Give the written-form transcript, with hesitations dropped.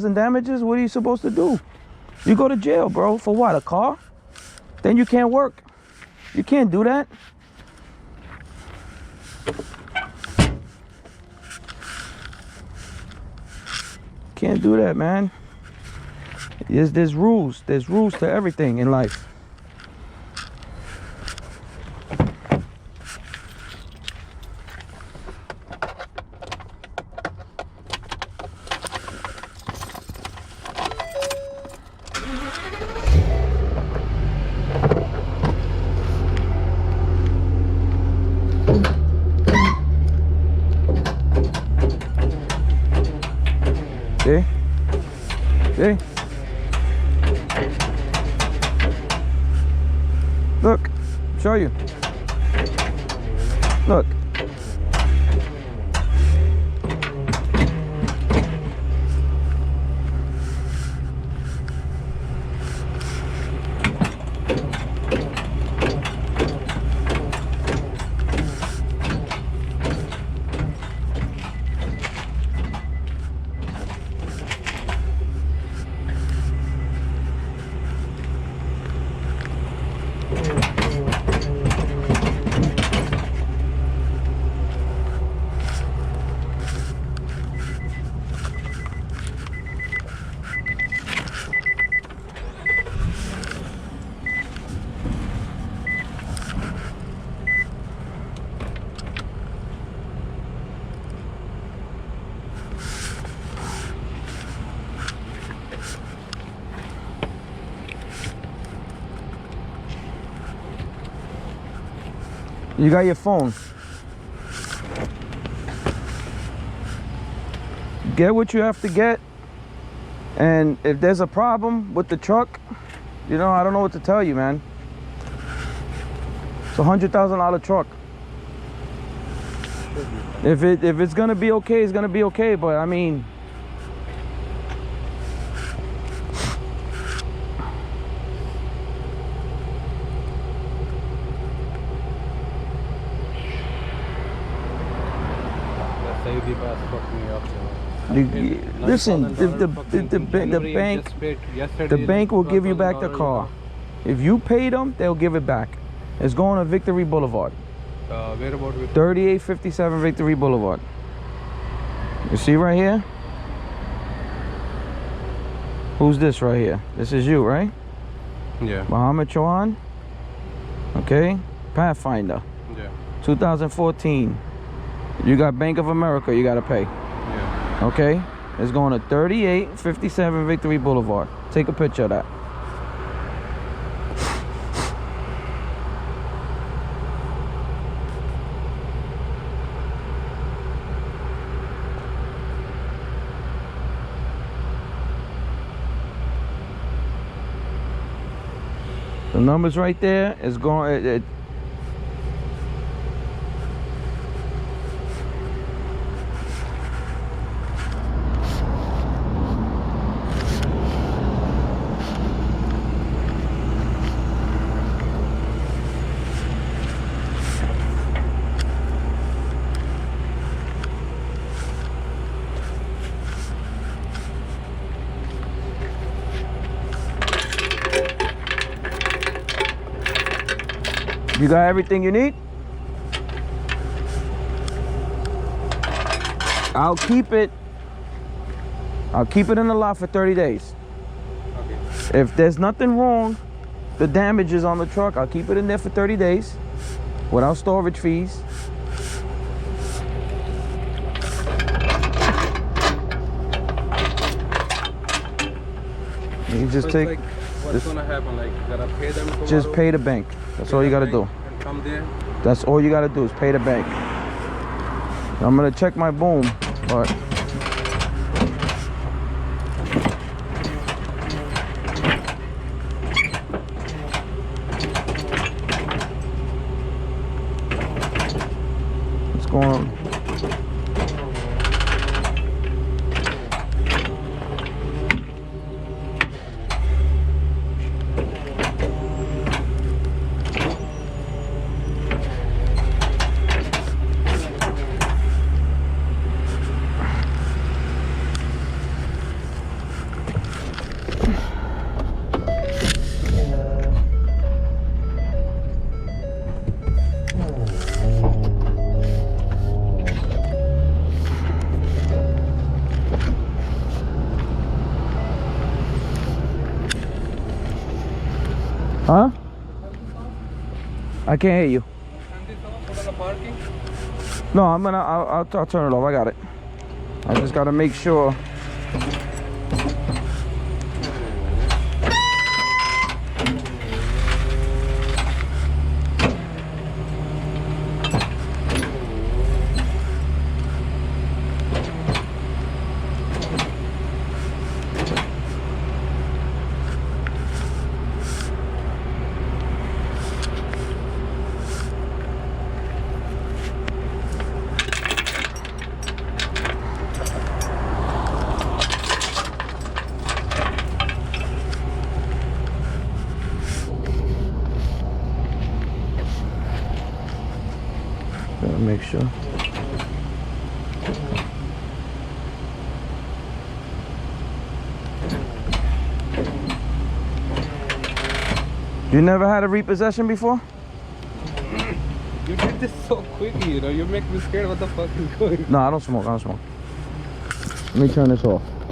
in damages, what are you supposed to do? You go to jail, bro. For what? A car? Then you can't work. You can't do that. Can't do that, man. There's rules. There's rules to everything in life. See? See? Look, show you. Look. You got your phone. Get what you have to get. And if there's a problem with the truck, you know, I don't know what to tell you, man. It's a $100,000 truck. If it's gonna be okay, it's gonna be okay. But I mean, listen, the bank will give you back the car. If you pay them, they'll give it back. It's going to Victory Boulevard. Where about 3857 Victory Boulevard. You see right here? Who's this right here? This is you, right? Yeah. Muhammad Chauhan. Okay. Pathfinder. Yeah. 2014. You got Bank of America you got to pay. Yeah. Okay. It's going to 3857 Victory Boulevard. Take a picture of that. The number's right there. It's going. You got everything you need? I'll keep it in the lot for 30 days. Okay. If there's nothing wrong, the damage is on the truck, I'll keep it in there for 30 days without storage fees. You just take. Like, what's gonna happen? Like, gotta pay them tomorrow? Just pay the bank. That's all you gotta do. And come there? That's all you gotta do is pay the bank. I'm gonna check my boom, but what's going on? Huh? I can't hear you. Turn this off, put on the parking. No, I'll turn it off. I got it. I just gotta make sure. Gotta make sure. You never had a repossession before? You did this so quickly, you know. You make me scared. What the fuck is going on? No, I don't smoke. Let me turn this off.